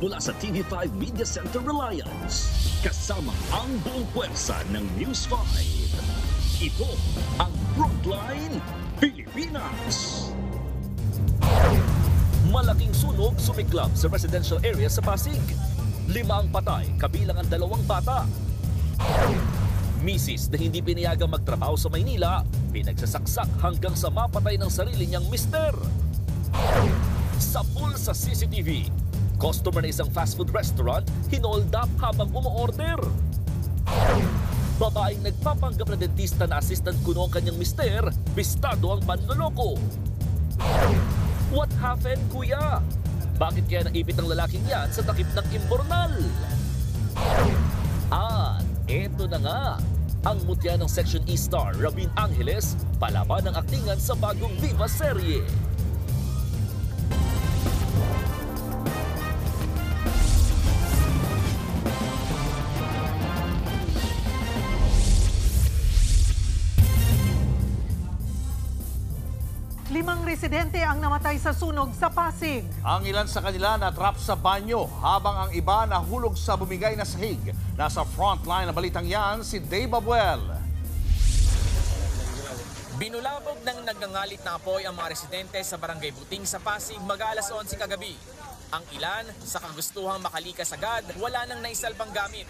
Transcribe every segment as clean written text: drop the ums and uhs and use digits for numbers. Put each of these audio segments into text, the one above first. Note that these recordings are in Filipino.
mula sa TV5 Media Center Reliance. Kasama ang buong pwersa ng News 5. Ito ang Frontline Pilipinas. Malaking sunog sumiklab sa residential area sa Pasig. 5 ang patay, kabilang ang 2 bata. Misis na hindi pinayagang magtrabaho sa Maynila, pinagsasaksak hanggang sa mapatay ng sarili niyang mister. Sa pool sa CCTV, customer na isang fast food restaurant, hinold up habang umu-order. Babaeng nagpapanggap na dentista na assistant kuno ang kanyang mister, bistado ang panloloko. What happened, kuya? Bakit kaya naipit ang lalaking yan sa takip ng imbornal? At eto na nga, ang mutya ng Section E star Rabin Angeles, palaban ng aktingan sa bagong Viva serye. Limang residente ang namatay sa sunog sa Pasig. Ang ilan sa kanila na-trap sa banyo habang ang iba nahulog sa bumigay na sahig. Nasa frontline na balitang yan si Dave Abuel. Binulabog ng nagngangalit na apoy ang mga residente sa Barangay Buting sa Pasig mag-alas 11 kagabi. Ang ilan, sa kagustuhang makalikas agad, wala nang naisalbang gamit.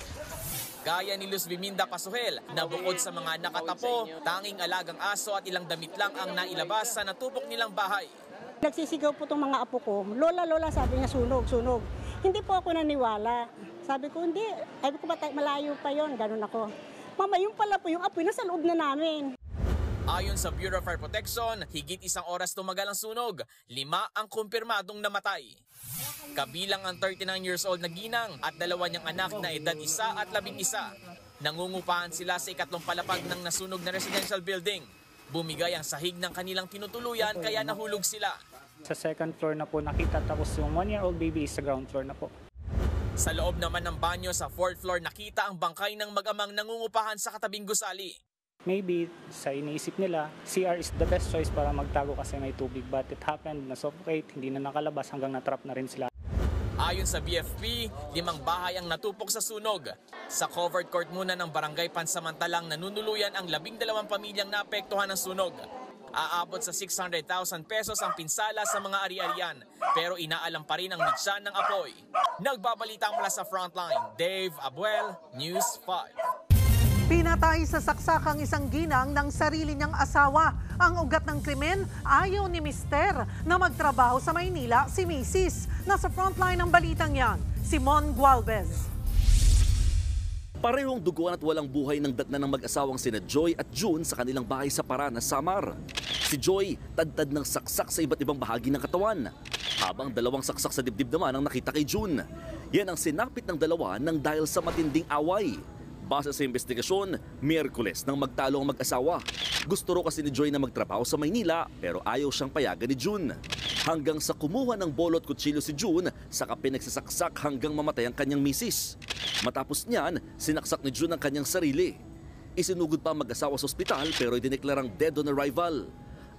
Gaya ni Luz Viminda Pasuhel na bukod sa mga nakatapo, tanging alagang aso at ilang damit lang ang nailabas sa natupok nilang bahay. Nagsisigaw po itong mga apo ko, lola, sabi niya sunog. Hindi po ako naniwala. Sabi ko, hindi. Sabi ko, malayo pa yon, ganun ako. Mama, yung pala po, yung apoy nasa loob na namin. Ayon sa Bureau of Fire Protection, higit 1 oras tumagal ang sunog. 5 ang kumpirmadong namatay. Kabilang ang 39 years old na ginang at 2 niyang anak na edad 1 at 11. Nangungupahan sila sa ikatlong palapag ng nasunog na residential building. Bumigay ang sahig ng kanilang tinutuluyan kaya nahulog sila. Sa second floor na po nakita, tapos yung 1-year-old baby is sa ground floor na po. Sa loob naman ng banyo sa 4th floor nakita ang bangkay ng mag-amang nangungupahan sa katabing gusali. Maybe sa iniisip nila, CR is the best choice para magtago kasi may tubig. But it happened, na-suffocate, hindi na nakalabas hanggang na-trap na rin sila. Ayon sa BFP, 5 bahay ang natupok sa sunog. Sa covered court muna ng barangay pansamantalang nanunuluyan ang 12 pamilyang naapektuhan ng sunog. Aabot sa 600,000 pesos ang pinsala sa mga ari-arian, pero inaalam pa rin ang mitsa ng apoy. Nagbabalita mula sa Frontline, Dave Abuel, News 5. Pinatay sa saksakang isang ginang ng sarili niyang asawa. Ang ugat ng krimen, ayaw ni mister na magtrabaho sa Maynila si Mrs. Nasa frontline ng balitang yan, Simon Gualvez. Parehong duguan at walang buhay ng datna ng mag-asawang sina Joy at June sa kanilang bahay sa Paranas, Samar. Si Joy, tadtad ng saksak sa iba't ibang bahagi ng katawan. Habang 2 saksak sa dibdib naman ang nakita kay June. Yan ang sinapit ng dalawa nang dahil sa matinding away. Base sa investigasyon, Miyerkules nang magtalo ang mag-asawa. Gusto raw kasi ni Joy na magtrabaho sa Maynila pero ayaw siyang payagan ni June. Hanggang sa kumuha ng bolot kutsilyo si June, saka pinagsasaksak hanggang mamatay ang kanyang misis. Matapos niyan, sinaksak ni June ang kanyang sarili. Isinugod pa ang mag-asawa sa ospital pero idineklarang dead on arrival.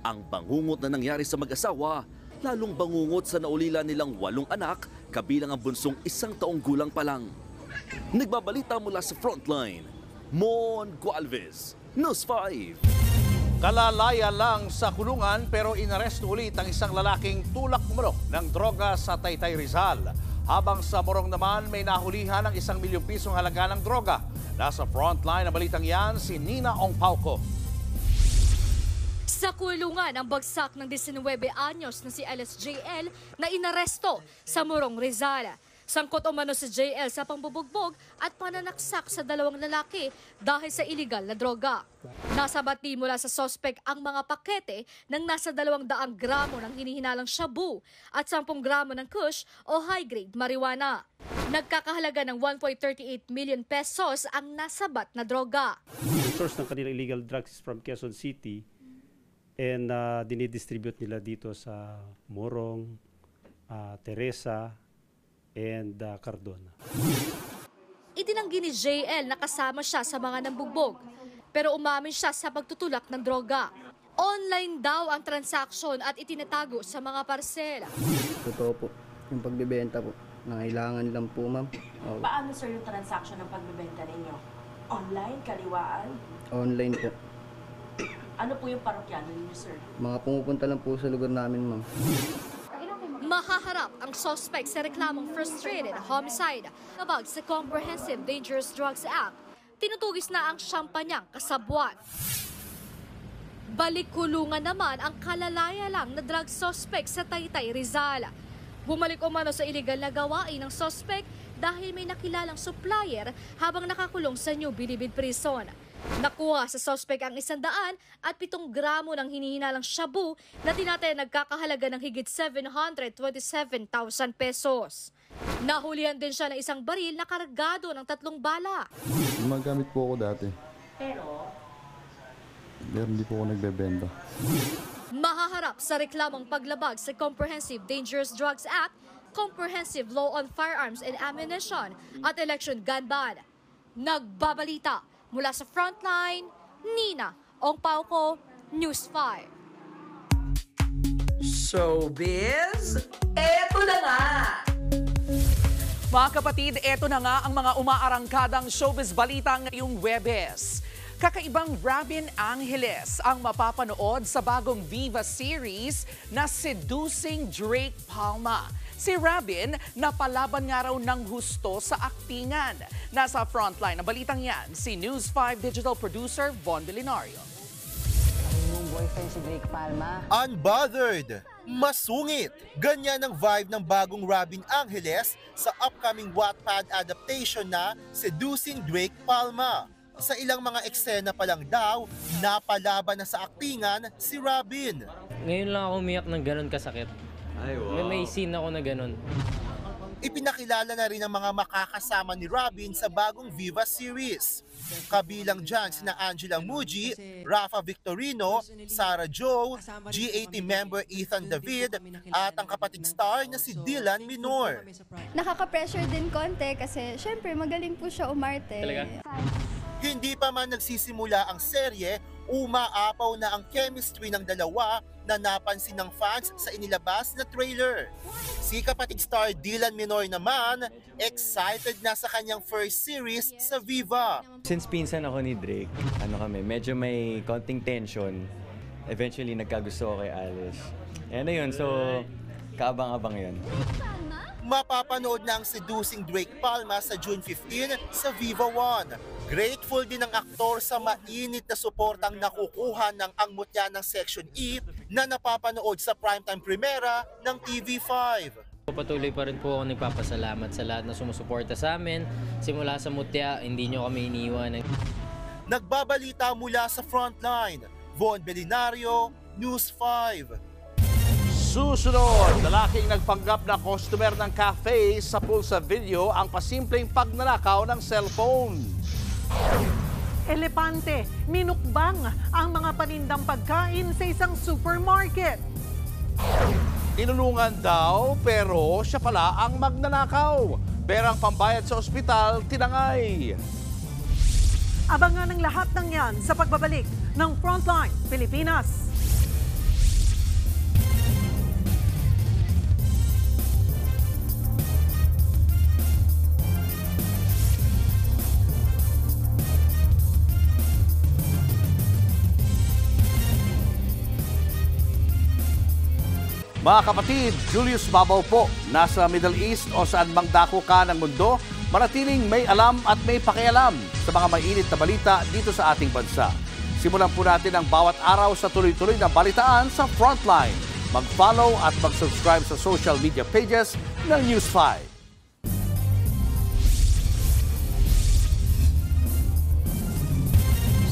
Ang bangungot na nangyari sa mag-asawa, lalong bangungot sa naulila nilang 8 anak, kabilang ang bunsong 1 taong gulang pa lang. Nagbabalita mula sa Frontline, Mon Gualvez, News 5. Kalalaya lang sa kulungan pero inaresto ulit ang isang lalaking tulak umano ng droga sa Taytay, Rizal. Habang sa Morong naman may nahulihan ng 1 milyong pisong halaga ng droga. Nasa Frontline na balitang yan si Nina Ong Pauco. Sa kulungan ang bagsak ng 19 anyos na si LSJL na inaresto sa Morong, Rizal. Sangkot umano si JL sa pambubugbog at pananaksak sa 2 lalaki dahil sa iligal na droga. Nasabati mula sa sospek ang mga pakete ng nasa 200 gramo ng hinihinalang shabu at 10 gramo ng kush o high-grade marijuana. Nagkakahalaga ng 1.38 million pesos ang nasabat na droga. The source ng kanilang illegal drugs is from Quezon City and dinidistribute nila dito sa Morong, Teresa, and Cardona. Itinanggi ni JL na kasama siya sa mga nambugbog, pero umamin siya sa pagtutulak ng droga. Online daw ang transaksyon at itinatago sa mga parsela. Totoo po, yung pagbibenta po. Nangailangan lang po, ma'am. Oh, Paano sir yung transaction ng pagbebenta ninyo? Online, kaliwaan? online po. Ano po yung parokyano ninyo sir? Mga pumupunta lang po sa lugar namin, ma'am. Mahaharap ang suspect sa reklamong frustrated homicide. Nabag sa Comprehensive Dangerous Drugs Act, tinutugis na ang siyang kasabwat. Balik kulungan naman ang kalalaya lang na drug suspect sa Taytay, Rizal. Bumalik umano sa iligal na gawain ng suspect dahil may nakilalang supplier habang nakakulong sa New Bilibid Prison. Nakuha sa suspect ang 100 at 7 gramo ng hinihinalang shabu na tinataya nagkakahalaga ng higit 727,000 pesos. Nahulihan din siya ng isang baril na kargado ng 3 bala. Gumagamit po ako dati. Pero Hindi po ako nagbebenta. Mahaharap sa reklamong paglabag sa Comprehensive Dangerous Drugs Act, Comprehensive Law on Firearms and Ammunition at Election Gun Ban. Nagbabalita mula sa Frontline, Nina Ongpauco, News 5. Showbiz, eto na nga! Mga kapatid, eto na nga ang mga umaarangkadang showbiz balita ngayong Huwebes. Kakaibang Robin Angeles ang mapapanood sa bagong Viva series na Seducing Drake Palma. Si Robin, napalaban nga raw ng husto sa aktingan. Nasa frontline ng balitang yan, si News 5 digital producer Von Belinario. Yung boyfriend si Drake Palma. Unbothered, masungit. Ganyan ang vibe ng bagong Robin Angeles sa upcoming Wattpad adaptation na Seducing Drake Palma. Sa ilang mga eksena pa lang daw, napalaban na sa aktingan si Robin. Ngayon lang ako umiyak ng ganun kasakit. Ay, wow. May scene ako na ganun. Ipinakilala na rin ang mga makakasama ni Robin sa bagong Viva series. Kabilang dyan sina Angela Muji, Rafa Victorino, Sarah Jo, G80 member Ethan David, at ang kapatid star na si Dylan Minor. Nakaka-pressure din konti kasi syempre magaling po siya umarte. Talaga? Hindi pa man nagsisimula ang serye, umaapaw na ang chemistry ng dalawa na napansin ng fans sa inilabas na trailer. Si kapatid star Dylan Minor naman, excited na sa kanyang first series sa Viva. Since pinsan ako ni Drake, medyo may konting tension. Eventually nagkagusto ko kay Alice. Ayan na yun, so kaabang-abang yun. Mapapanood na ang Seducing Drake Palma sa June 15 sa Viva 1. Grateful din ang aktor sa mainit na suportang nakukuha ng Ang Mutya ng Section E na napapanood sa primetime premiera ng TV5. Patuloy pa rin po ako nagpapasalamat sa lahat na sumusuporta sa amin. Simula sa Mutya, hindi nyo kami iniwan. Nagbabalita mula sa Frontline, Von Belinario, News 5. Susunod, lalaking nagpanggap na customer ng cafe sa pulsa video ang pasimpleng pagnanakaw ng cellphone. Elepante, minukbang ang mga panindang pagkain sa isang supermarket. Tinulungan daw pero siya pala ang magnanakaw. Perang pambayad sa ospital, tinangay. Abangan ang lahat ng yan sa pagbabalik ng Frontline Pilipinas. Mga kapatid, Julius Babaw po, nasa Middle East o saan mang dako ka ng mundo, manatiling may alam at may pakialam sa mga mainit na balita dito sa ating bansa. Simulan po natin ang bawat araw sa tuloy-tuloy na balitaan sa Frontline. Mag-follow at mag-subscribe sa social media pages ng News 5.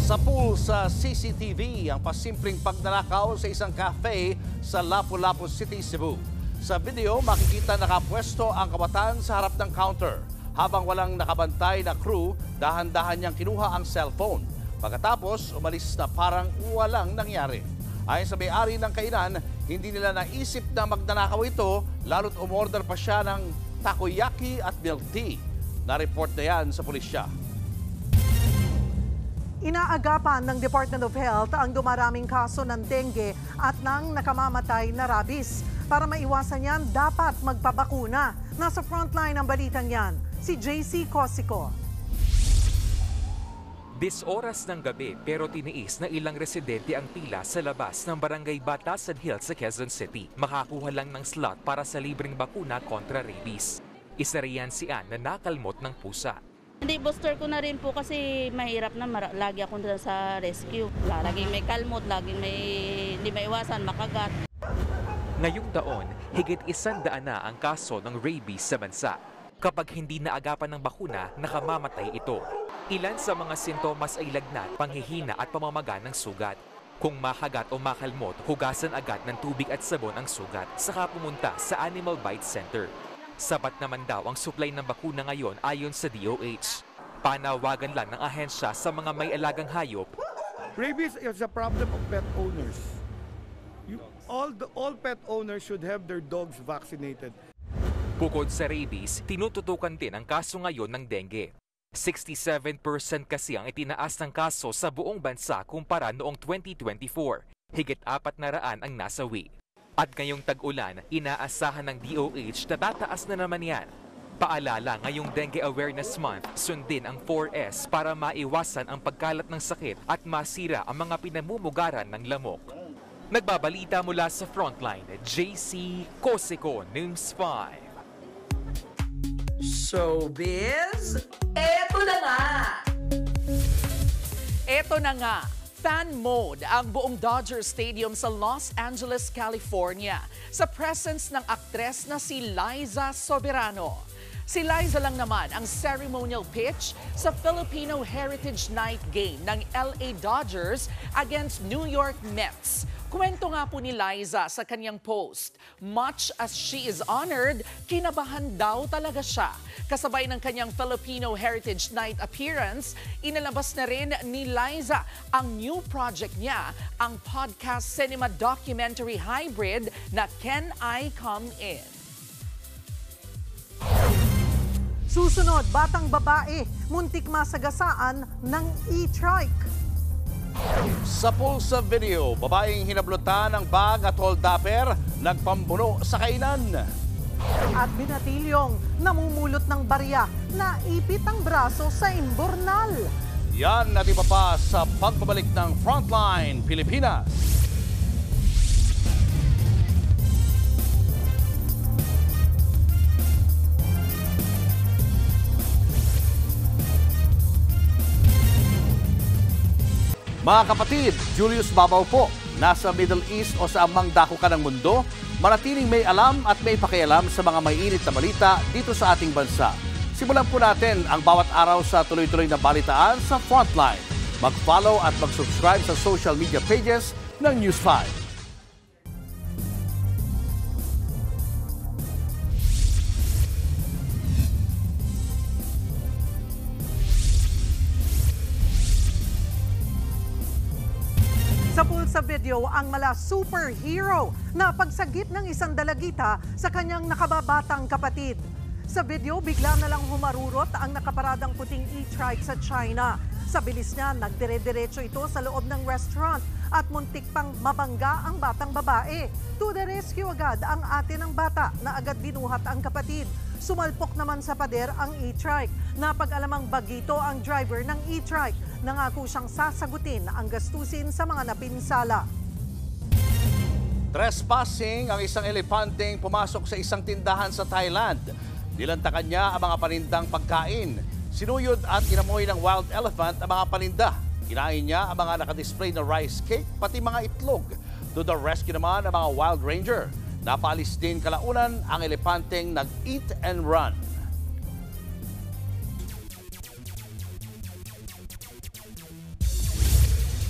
Sa pool sa CCTV ang pasimpleng pagnanakaw sa isang cafe sa Lapu-Lapu City, Cebu. Sa video, makikita nakapwesto ang kabataan sa harap ng counter. Habang walang nakabantay na crew, dahan-dahan niyang kinuha ang cellphone. Pagkatapos, umalis na parang walang nangyari. Ayon sa may-ari ng kainan, hindi nila naisip na magnanakaw ito, lalo't umorder pa siya ng takoyaki at milk tea. Na-report na yan sa pulisya. Inaagapan ng Department of Health ang dumaraming kaso ng dengue at ng nakamamatay na rabies. Para maiwasan yan, dapat magpabakuna. Nasa frontline ng balitang yan, si JC Cosico. 10 oras ng gabi pero tiniis na ilang residente ang pila sa labas ng Barangay Batasan Hills sa Quezon City. Makakuha lang ng slot para sa libreng bakuna kontra rabies. Isa riyan si Ann na nakalmot ng pusa. Hindi, booster ko na rin po kasi mahirap na. Lagi ako sa rescue. Laging may kalmot, laging hindi maiwasan, makagat. Ngayong taon, higit 100 na ang kaso ng rabies sa bansa. Kapag hindi naagapan ng bakuna, nakamamatay ito. Ilan sa mga sintomas ay lagnat, panghihina at pamamaga ng sugat. Kung mahagat o makalmot, hugasan agad ng tubig at sabon ang sugat, saka pumunta sa Animal Bite Center. Sapat naman daw ang supply ng bakuna ngayon ayon sa DOH. Panawagan lang ng ahensya sa mga may alagang hayop. Rabies is a problem of pet owners. All pet owners should have their dogs vaccinated. Bukod sa rabies, tinututukan din ang kaso ngayon ng dengue. 67% kasi ang itinaas ng kaso sa buong bansa kumpara noong 2024. Higit 400 ang nasawi. At ngayong tag-ulan, inaasahan ng DOH na tataas na naman yan. Paalala, ngayong Dengue Awareness Month, sundin ang 4S para maiwasan ang pagkalat ng sakit at masira ang mga pinamumugaran ng lamok. Nagbabalita mula sa Frontline, JC Cosico, News 5. Showbiz, eto na nga! Eto na nga, fan mode ang buong Dodger Stadium sa Los Angeles, California sa presence ng aktres na si Liza Soberano. Si Liza lang naman ang ceremonial pitch sa Filipino Heritage Night game ng LA Dodgers against New York Mets. Kwento nga po ni Liza sa kanyang post, much as she is honored, kinabahan daw talaga siya. Kasabay ng kanyang Filipino Heritage Night appearance, inalabas na rin ni Liza ang new project niya, ang podcast cinema documentary hybrid na Can I Come In? Susunod, batang babae, muntik masagasaan ng e-trike. Sa Pulsa Video, babaeng hinablutan ng bag at holdapper, nagpambuno sa kainan. At binatilyong namumulot ng barya, naipit ang braso sa imbornal. Yan at iba pa sa pagbabalik ng Frontline Pilipinas. Mga kapatid, Julius Babaw po. Nasa Middle East o sa amang dako ka ng mundo, manatiling may alam at may pakialam sa mga mainit na balita dito sa ating bansa. Simulan po natin ang bawat araw sa tuloy-tuloy na balitaan sa Frontline. Mag-follow at mag-subscribe sa social media pages ng News 5. Sa Pulsa Video, ang mala superhero na pagsagip ng isang dalagita sa kanyang nakababatang kapatid. Sa video, bigla na lang humarurot ang nakaparadang puting e-trike sa China. Sa bilis niya, nagdire-diretso ito sa loob ng restaurant at muntik pang mabangga ang batang babae. To the rescue agad ang ate ng bata na agad binuhat ang kapatid. Sumalpok naman sa pader ang e-trike. Napag-alamang bagito ang driver ng e-trike. Nangako siyang sasagutin ang gastusin sa mga napinsala. Trespassing ang isang elepanteng pumasok sa isang tindahan sa Thailand. Nilantakan niya ang mga panindang pagkain. Sinuyod at inamoy ng wild elephant ang mga paninda. Kinain niya ang mga nakadisplay na rice cake, pati mga itlog. To the rescue naman ang mga wild ranger. Napaalis din kalaunan ang elepanteng nag-eat and run.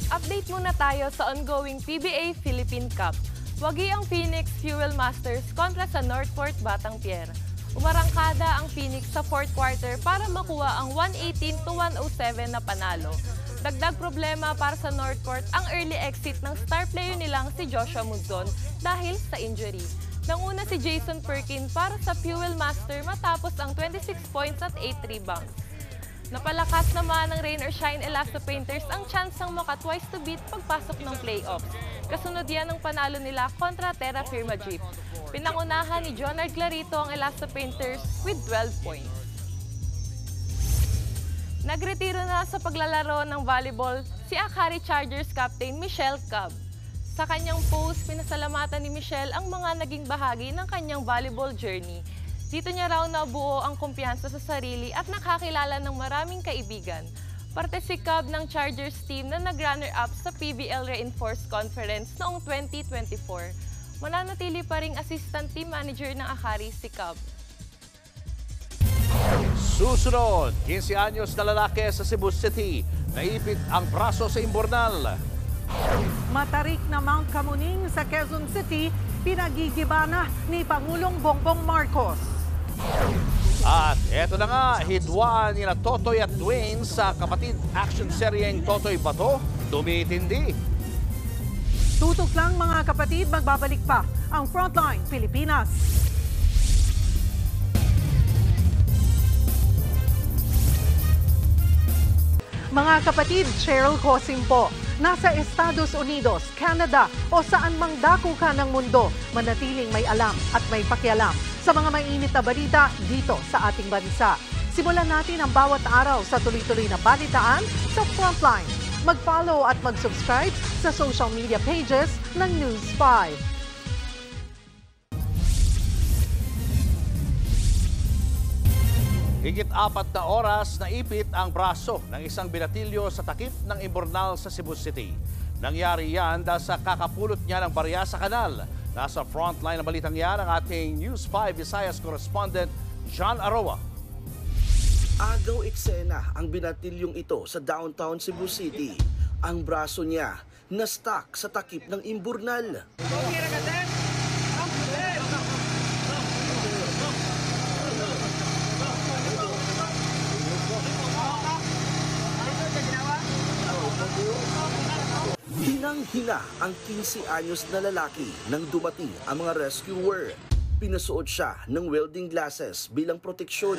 Update muna tayo sa ongoing PBA Philippine Cup. Wagi ang Phoenix Fuel Masters kontra sa Northport Batangpier. Umarangkada ang Phoenix sa fourth quarter para makuha ang 118-107 na panalo. Dagdag problema para sa Northport ang early exit ng star player nilang si Joshua Muzon dahil sa injury. Nanguna si Jason Perkin para sa Fuel Master matapos ang 26 points at 8 rebounds. Napalakas naman ng Rain or Shine Elastopainters ang tsansang maka twice to beat pagpasok ng playoffs. Kasunod yan ng panalo nila kontra Terra Firma Jeep. Pinangunahan ni Jonard Clarito ang Elastopainters with 12 points. Nagretiro na sa paglalaro ng volleyball si Akari Chargers captain Michelle Cab. Sa kanyang post, pinasalamatan ni Michelle ang mga naging bahagi ng kanyang volleyball journey. Dito niya raw nabuo ang kumpiyansa sa sarili at nakakilala ng maraming kaibigan. Parte si Cab ng Chargers team na nag-runner-up sa PBL Reinforced Conference noong 2024. Mananatili pa ring assistant team manager ng Akari si Cab. Susunod, 15 anyos na lalaki sa Cebu City, naipit ang braso sa imburnal. Matarik na Mount Camuning sa Quezon City, pinagigiba na ni Pangulong Bongbong Marcos. At eto na nga, hidwaan nila Totoy at Dwayne sa kapatid action seryeng Totoy Bato, tumitindi. Tutok lang mga kapatid, magbabalik pa ang Frontline Pilipinas. Mga kapatid, Cheryl Cosim po. Nasa Estados Unidos, Canada o saan mang dako ka ng mundo, manatiling may alam at may pakialam sa mga mainit na balita dito sa ating bansa. Simulan natin ang bawat araw sa tuloy-tuloy na balitaan sa Frontline. Mag-follow at mag-subscribe sa social media pages ng News 5. Higit 4 na oras na ipit ang braso ng isang binatilyo sa takip ng imburnal sa Cebu City. Nangyari yan dahil sa kakapulot niya ng barya sa kanal. Nasa frontline ng balitang yan ang ating News 5 Visayas correspondent John Aroa. Agaw eksena ang binatilyong ito sa downtown Cebu City. Ang braso niya na-stuck sa takip ng imburnal. Hinang-hina ang 15 anyos na lalaki nang dumating ang mga rescuer. Pinasuot siya ng welding glasses bilang proteksyon.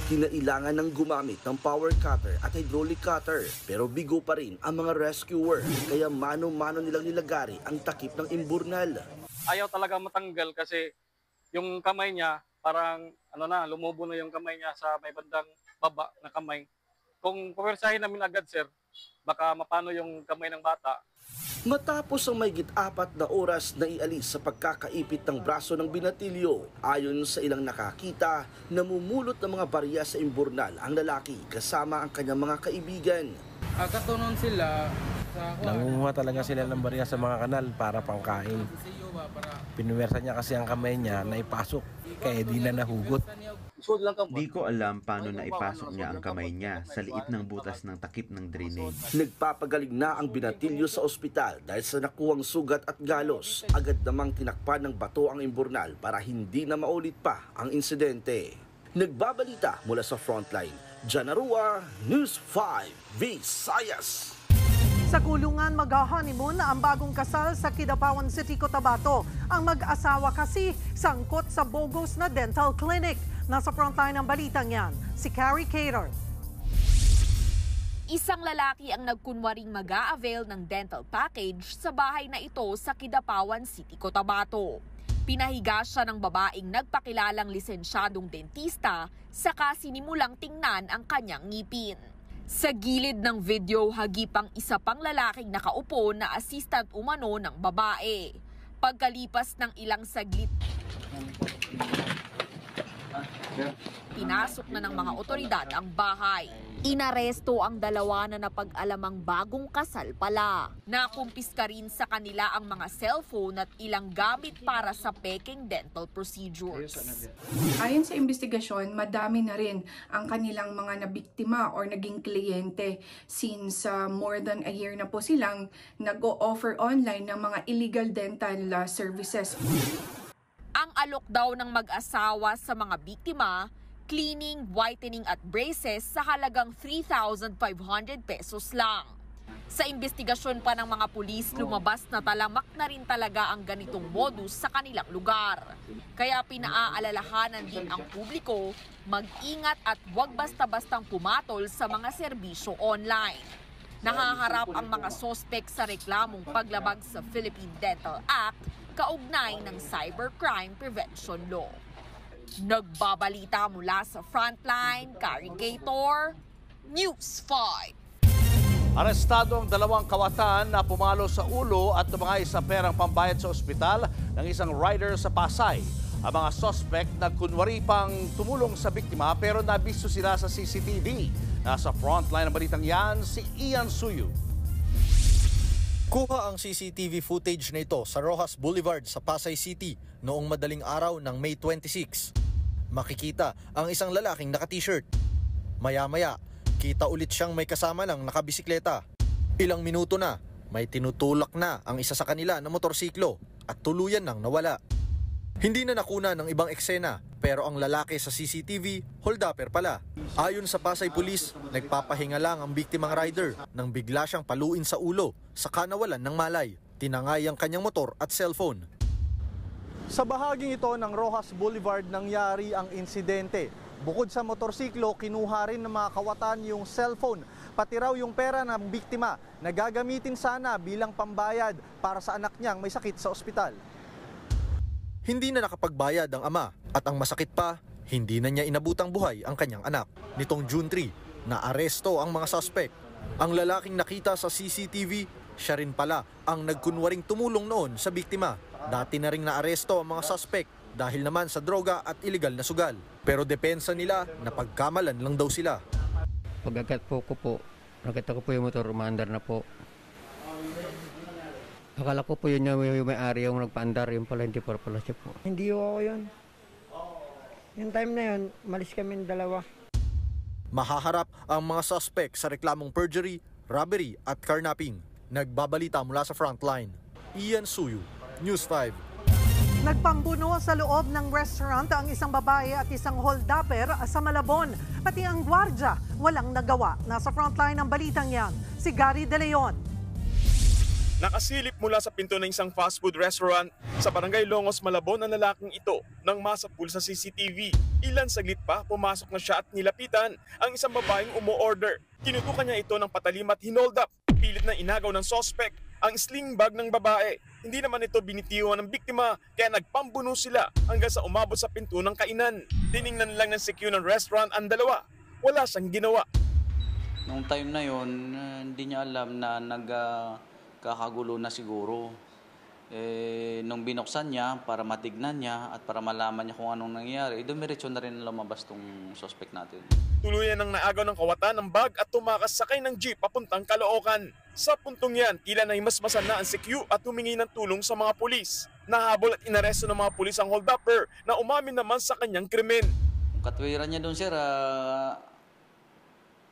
Kinailangan ng gumamit ng power cutter at hydraulic cutter pero bigo pa rin ang mga rescuer kaya mano-mano nilang nilagari ang takip ng imburnal. Ayaw talaga matanggal kasi yung kamay niya parang lumubo na yung kamay niya sa may bandang baba na kamay. Kung puwersahin namin agad, sir, baka mapano yung kamay ng bata. Matapos ang mahigit 4 na oras na ialis sa pagkakaipit ng braso ng binatilyo, ayon sa ilang nakakita, namumulot ng mga barya sa imburnal ang lalaki kasama ang kanyang mga kaibigan. Katunon sila nangunguha talaga sila ng barya sa mga kanal para pangkain. Pinuwersa niya kasi ang kamay niya na ipasok, kaya di na nahugot. Di ko alam paano na ipasok niya ang kamay niya sa liit ng butas ng takip ng drainage. Nagpapagaling na ang binatilyo sa ospital dahil sa nakuwang sugat at galos. Agad namang tinakpan ng bato ang imburnal para hindi na maulit pa ang insidente. Nagbabalita mula sa Frontline, John Aroa, News 5 Visayas. Sa kulungan mag-honeymoon ang bagong kasal sa Kidapawan City, Cotabato. Ang mag-asawa kasi sangkot sa bogus na dental clinic. Nasa frontline ng balitang yan, si Carrie Cater. Isang lalaki ang nagkunwaring mag-a-avail ng dental package sa bahay na ito sa Kidapawan City, Cotabato. Pinahiga siya ng babaeng nagpakilalang lisensyadong dentista saka sinimulang tingnan ang kanyang ngipin. Sa gilid ng video, hagipang isa pang lalaking nakaupo na assistant umano ng babae. Pagkalipas ng ilang saglit, pinasok na ng mga otoridad ang bahay. Inaresto ang dalawa na napag-alamang bagong kasal pala. Nakumpiska rin sa kanila ang mga cellphone at ilang gamit para sa peking dental procedures. Ayon sa investigasyon, madami na rin ang kanilang mga nabiktima or naging kliyente since more than a year na po silang nag-o-offer online ng mga illegal dental services. Ang alok daw ng mag-asawa sa mga biktima, cleaning, whitening at braces sa halagang 3,500 pesos lang. Sa investigasyon pa ng mga pulis, lumabas na talamak na rin talaga ang ganitong modus sa kanilang lugar. Kaya pinaaalalahanan din ang publiko, mag-ingat at huwag basta-bastang pumatol sa mga serbisyo online. Nahaharap ang mga sospek sa reklamong paglabag sa Philippine Dental Act kaugnay ng Cybercrime Prevention Law. Nagbabalita mula sa Frontline, Karen Gator, News 5. Arestado ang 2 kawatan na pumalo sa ulo at tumangay sa perang pambayad sa ospital ng isang rider sa Pasay. Ang mga suspect nagkunwari pang tumulong sa biktima pero nabisto sila sa CCTV. Nasa frontline ng balitang yan, si Ian Suyu. Kuha ang CCTV footage na ito sa Rojas Boulevard sa Pasay City noong madaling araw ng May 26. Makikita ang isang lalaking naka-t-shirt. Maya-maya, kita ulit siyang may kasama ng nakabisikleta. Ilang minuto na, may tinutulak na ang isa sa kanila na motorsiklo at tuluyan nang nawala. Hindi na nakuna ng ibang eksena pero ang lalaki sa CCTV, holdupper pala. Ayon sa Pasay Police, nagpapahinga lang ang biktimang rider nang bigla siyang paluin sa ulo saka nawalan ng malay. Tinangay ang kanyang motor at cellphone. Sa bahaging ito ng Rojas Boulevard nangyari ang insidente. Bukod sa motorsiklo, kinuha rin ng mga kawatan yung cellphone, pati raw yung pera ng biktima na gagamitin sana bilang pambayad para sa anak niyang may sakit sa ospital. Hindi na nakapagbayad ang ama at ang masakit pa, hindi na niya inabutang buhay ang kanyang anak. Nitong June 3, naaresto ang mga suspect. Ang lalaking nakita sa CCTV, siya rin pala ang nagkunwaring tumulong noon sa biktima. Dati na ring naaresto ang mga suspect dahil naman sa droga at iligal na sugal. Pero depensa nila na pagkamalan lang daw sila. Pag-agat po ko po, nakita ko po yung motor, umaandar na po. Akala ko po yun yung may-ari yung nagpaandar, yung pala hindi pala siya po. Hindi ako yun. Yung time na yun, malis kami dalawa. Mahaharap ang mga suspect sa reklamong perjury, robbery at carnapping. Nagbabalita mula sa Frontline. Ian Suyu, News 5. Nagpambuno sa loob ng restaurant ang isang babae at isang holdupper sa Malabon. Pati ang gwardya walang nagawa. Nasa frontline ng balitang yan, si Gary De Leon. Nakasilip mula sa pinto ng isang fast food restaurant sa Barangay Longos, Malabon ang lalaking ito nang masapul sa CCTV. Ilan saglit pa, pumasok na siya at nilapitan ang isang babaeng umu-order. Tinutukan niya ito ng patalim at hinold up. Pilit na inagaw ng suspect ang sling bag ng babae. Hindi naman ito binitiwan ng biktima kaya nagpambuno sila hanggang sa umabot sa pinto ng kainan. Tiningnan lang ng CQ ng restaurant ang dalawa. Wala siyang ginawa. Noong time na yon, hindi niya alam na nagkakagulo na siguro. Nung binuksan niya para matignan niya at para malaman niya kung anong nangyayari, dumiretso na rin lumabas tong suspect natin. Tuluyan nang naagaw ng kawatan ng bag at tumakas sakay ng jeep papuntang Caloocan. Sa puntong yan, tila na himasmasan na ang CQ at humingi ng tulong sa mga pulis. Nahabol at inaresto ng mga pulis ang holdupper na umamin naman sa kanyang krimen. Katwiran niya doon, sir,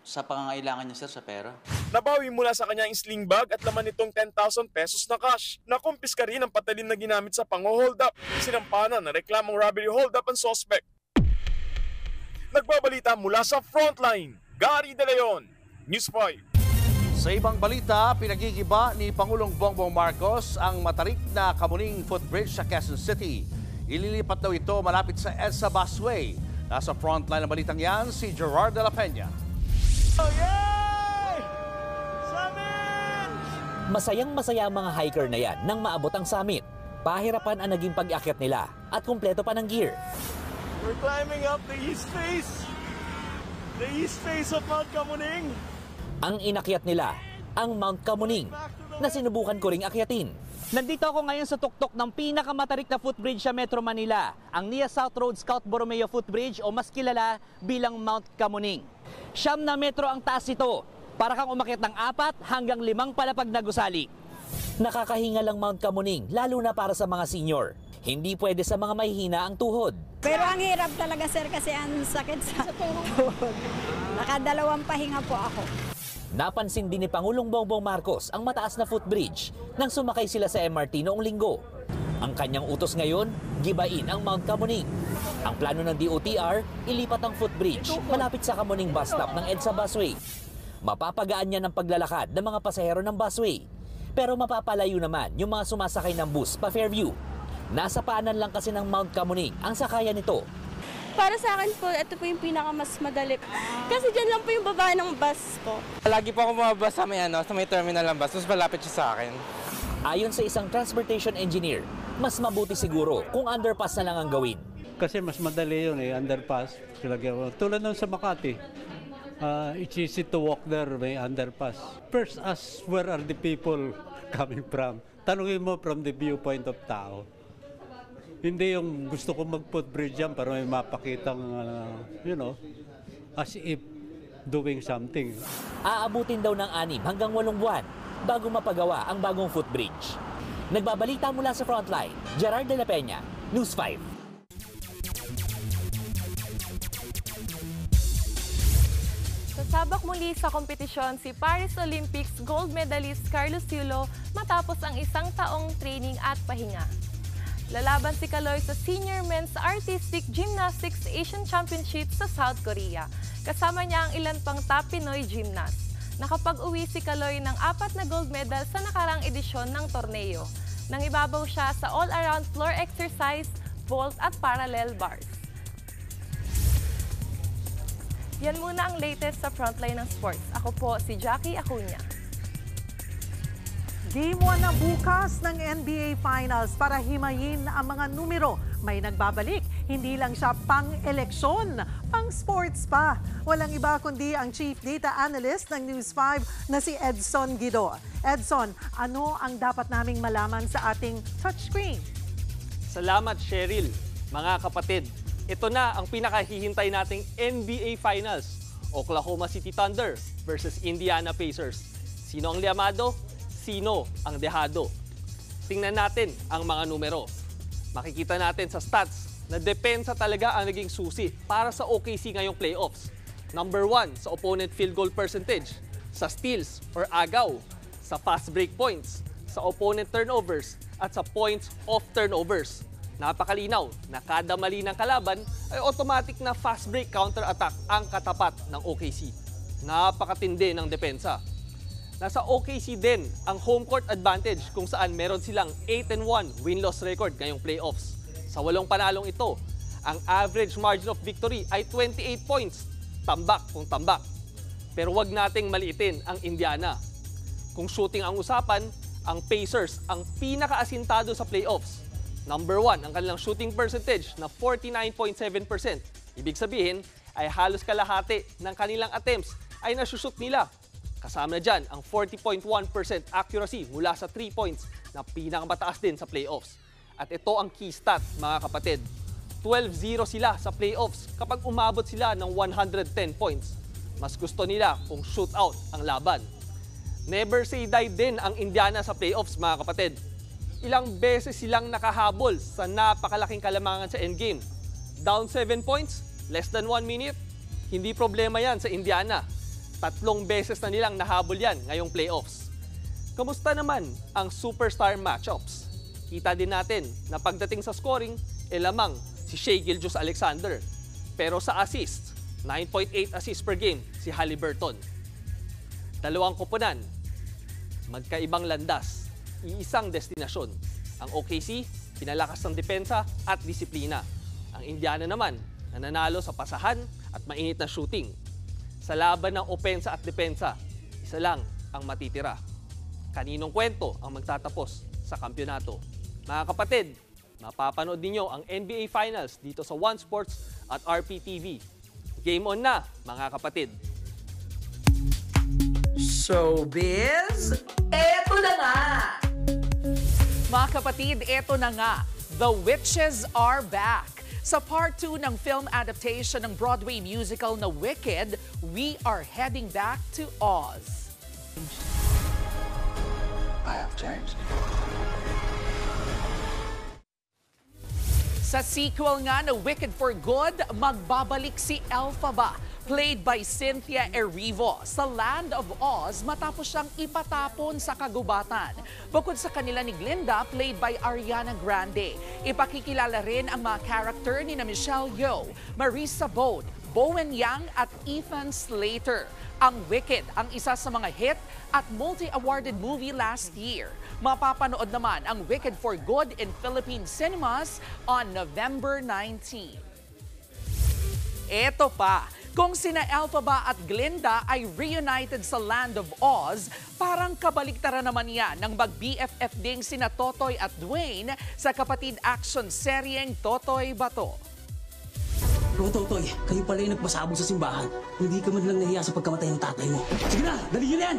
sa pangangailangan niya, sir, sa pera. Nabawi mula sa kanya ang sling bag at laman nitong 10,000 pesos na cash. Nakumpiska rin ang patalim na ginamit sa pang-hold up. Sinampanan na reklamong robbery hold up ang suspect. Nagbabalita mula sa Frontline, Gary De Leon, News 5. Sa ibang balita, pinagigiba ni Pangulong Bongbong Marcos ang matarik na Kamuning Footbridge sa Quezon City. Ililipat daw ito malapit sa EDSA Busway. Nasa Frontline ng balitang yan, si Gerard de la Peña. Masayang-masaya ang mga hiker na yan nang maabot ang summit. Pahirapan ang naging pag-akyat nila at kumpleto pa ng gear. We're climbing up the east face of Mount Kamuning. Ang inakyat nila, ang Mount Kamuning, na sinubukan ko ring akyatin. Nandito ako ngayon sa tuktok ng pinakamatarik na footbridge sa Metro Manila, ang Nia South Road Scout Borromeo Footbridge o mas kilala bilang Mount Kamuning. 9 na metro ang taas ito, para kang umakyat ng 4 hanggang 5 palapag na gusali. Nakakahinga lang Mount Kamuning, lalo na para sa mga senior. Hindi pwede sa mga mahihina ang tuhod. Pero ang hirap talaga, sir, kasi ang sakit sa tuhod. Nakadalawang pahinga po ako. Napansin din ni Pangulong Bongbong Marcos ang mataas na footbridge nang sumakay sila sa MRT noong linggo. Ang kanyang utos ngayon, gibain ang Mount Kamuning. Ang plano ng DOTR, ilipat ang footbridge malapit sa Kamuning bus stop ng EDSA Busway. Mapapagaan niya ng paglalakad ng mga pasahero ng busway. Pero mapapalayo naman yung mga sumasakay ng bus pa Fairview. Nasa paanan lang kasi ng Mount Kamuning ang sakayan nito. Para sa akin po, ito po yung pinakamas madali. Kasi dyan lang po yung baba ng bus ko. Lagi po ako bumabas sa may terminal ng bus, mas malapit siya sa akin. Ayon sa isang transportation engineer, mas mabuti siguro kung underpass na lang ang gawin. Kasi mas madali yun underpass. Tulad nun sa Makati, it's easy to walk there, may underpass. First, ask where are the people coming from. Tanungin mo from the viewpoint of tao. Hindi yung gusto ko mag-footbridge yan para may mapakitang, as if doing something. Aabutin daw ng 6 hanggang 8 buwan bago mapagawa ang bagong footbridge. Nagbabalita mula sa Frontline, Gerard de la Peña, News 5. Sasabak muli sa kompetisyon si Paris Olympics gold medalist Carlos Yulo matapos ang isang taong training at pahinga. Lalaban si Kaloy sa Senior Men's Artistic Gymnastics Asian Championship sa South Korea. Kasama niya ang ilan pang top Pinoy gymnast. Nakapag-uwi si Kaloy ng 4 na gold medal sa nakarang edisyon ng torneo. Nangibabaw siya sa all-around floor exercise, vault at parallel bars. Yan muna ang latest sa Frontline ng Sports. Ako po si Jackie Acuña. Game 1 na bukas ng NBA Finals para himayin ang mga numero. May nagbabalik, hindi lang siya pang-eleksyon, pang-sports pa. Walang iba kundi ang Chief Data Analyst ng News 5 na si Edson Guido. Edson, ano ang dapat naming malaman sa ating touchscreen? Salamat, Cheryl. Mga kapatid, ito na ang pinakahihintay nating NBA Finals. Oklahoma City Thunder versus Indiana Pacers. Sino ang liamado? Sino ang dehado? Tingnan natin ang mga numero. Makikita natin sa stats na depensa talaga ang naging susi para sa OKC ngayong playoffs. Number 1 sa opponent field goal percentage, sa steals or agaw, sa fast break points, sa opponent turnovers at sa points off turnovers. Napakalinaw na kada mali ng kalaban ay automatic na fast break counter-attack ang katapat ng OKC. Napakatindi ng depensa. Nasa OKC din ang home court advantage kung saan meron silang 8-1 win-loss record ngayong playoffs. Sa 8 panalong ito, ang average margin of victory ay 28 points. Tambak kung tambak. Pero wag nating maliitin ang Indiana. Kung shooting ang usapan, ang Pacers ang pinakaasintado sa playoffs. Number 1 ang kanilang shooting percentage na 49.7%. Ibig sabihin ay halos kalahati ng kanilang attempts ay nasushoot nila. Kasama na dyan ang 40.1% accuracy mula sa 3 points na pinakamataas din sa playoffs. At ito ang key stat, mga kapatid. 12-0 sila sa playoffs kapag umabot sila ng 110 points. Mas gusto nila kung shootout ang laban. Never say die din ang Indiana sa playoffs, mga kapatid. Ilang beses silang nakahabol sa napakalaking kalamangan sa endgame. Down 7 points, less than 1 minute. Hindi problema yan sa Indiana. 3 beses na nilang nahabol yan ngayong playoffs. Kamusta naman ang superstar matchups? Kita din natin na pagdating sa scoring, lamang si Shai Gilgeous-Alexander. Pero sa assists, 9.8 assists per game si Haliburton. 2 koponan, magkaibang landas, iisang destinasyon. Ang OKC, pinalakas ng depensa at disiplina. Ang Indiana naman, nananalo sa pasahan at mainit na shooting. Sa laban ng opensa at depensa, isa lang ang matitira. Kaninong kwento ang magtatapos sa kampyonato? Mga kapatid, mapapanood ninyo ang NBA Finals dito sa One Sports at RPTV. Game on na, mga kapatid! Showbiz, eto na nga! Mga kapatid, eto na nga. The Witches are back. Sa part 2 ng film adaptation ng Broadway musical na Wicked, we are heading back to Oz. I have changed. Sa sequel nga na Wicked for Good, magbabalik si Elphaba, played by Cynthia Erivo, sa Land of Oz matapos siyang ipatapon sa kagubatan. Bukod sa kanila ni Glinda, played by Ariana Grande. Ipakikilala rin ang mga character ni na Michelle Yeoh, Marisa Bode, Bowen Yang at Ethan Slater. Ang Wicked ang isa sa mga hit at multi-awarded movie last year. Mapapanood naman ang Wicked for Good in Philippine cinemas on November 19. Eto pa, kung sina Elphaba at Glinda ay reunited sa Land of Oz, parang kabaliktaran naman yan ng mag-BFF ding sina Totoy at Dwayne sa kapatid action seryeng Totoy Bato. Bro, Totoy, kayo pala yung nagpasabog sa simbahan. Hindi ka man lang nahiya sa pagkamatay ng tatay mo. Sige na, dali nyo yan!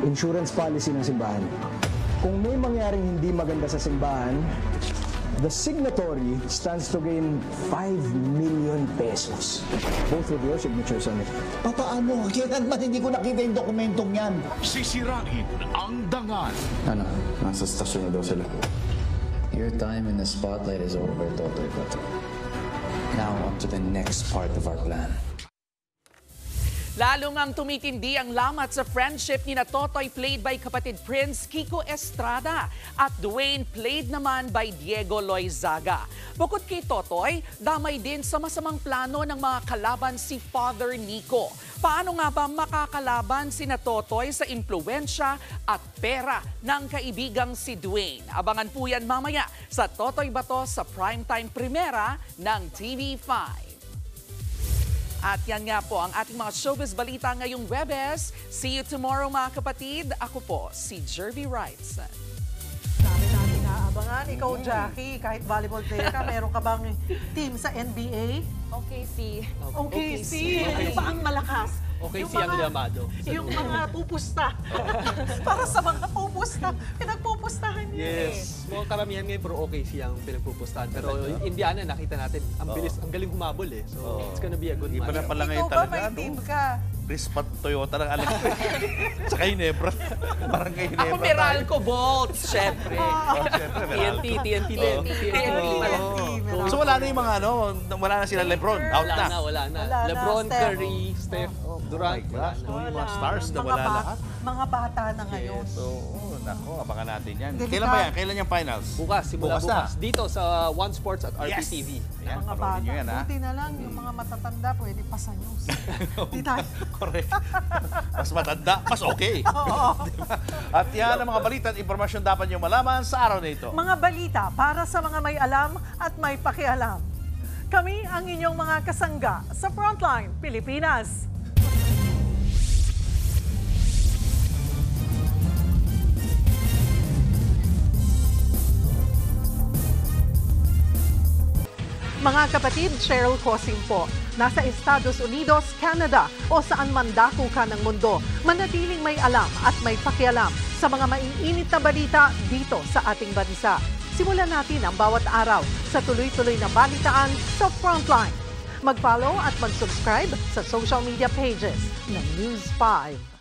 Insurance policy ng simbahan. Kung may mangyaring hindi maganda sa simbahan, the signatory stands to gain 5 million pesos. Both with your signatures on it. Papaano? Kailan man hindi ko nakita yung dokumentong yan? Sisirain ang dangal. Ano? Nasa stasyon na daw sila. Your time in the spotlight is over, Totoy Bato. Now on to the next part of our plan. Lalo ngang tumitindi ang lamat sa friendship ni na Totoy played by kapatid Prince Kiko Estrada at Dwayne played naman by Diego Loizaga. Bukod kay Totoy, damay din sa masamang plano ng mga kalaban si Father Nico. Paano nga ba makakalaban si na Totoy sa impluwensya at pera ng kaibigang si Dwayne? Abangan po yan mamaya sa Totoy Bato sa Primetime Primera ng TV5. At yan nga po ang ating mga showbiz balita ngayong Webes. See you tomorrow mga kapatid. Ako po si Jervy Wrightson. Dami natin naabangan. Ikaw, Jackie, kahit volleyball player ka, meron ka bang team sa NBA? OKC. OKC. Ano ba ang malakas? OKC ang Liamado. Yung mga pupusta. Para sa mga pupusta. Pinagpupustahan niya Yes. Mga karamihan ngayon pero OKC ang pinagpupustahan. Pero Indiana, nakita natin, ang bilis, ang galing humabol eh. So it's gonna be a good match. Iba na pala ngayon Ikaw ba talaga. may team ka? Rispat Toyota ng alam ko. Tsaka Hinebra. Parang kay Hinebra. Ako Meralco Bolts, syempre. TNT din. So wala na yung mga wala na sila Lebron. Out na. Wala na. Lebron, Curry, Steph, Durant. Yung mga stars na wala lahat. Mga bata na ngayon. So, nako, abangan natin yan. Kailan ba yan? Kailan yung finals? Bukas, simula bukas. Dito sa One Sports at RPTV. Ayan, mga bata. Buti na lang, yung mga matatanda, pwede pa sa news. Di tayo. Correct. Mas matanda, mas okay. At yan ang mga balita at impormasyon dapat nyo malaman sa araw na ito. Mga balita para sa mga may alam at may pakialam. Kami ang inyong mga kasangga sa Frontline Pilipinas. Mga kapatid, Cheryl Cosing po. Nasa Estados Unidos, Canada o saan man dako ka ng mundo, manatiling may alam at may pakialam sa mga maiinit na balita dito sa ating bansa. Simulan natin ang bawat araw sa tuloy-tuloy na balitaan sa Frontline. Mag-follow at mag-subscribe sa social media pages ng News 5.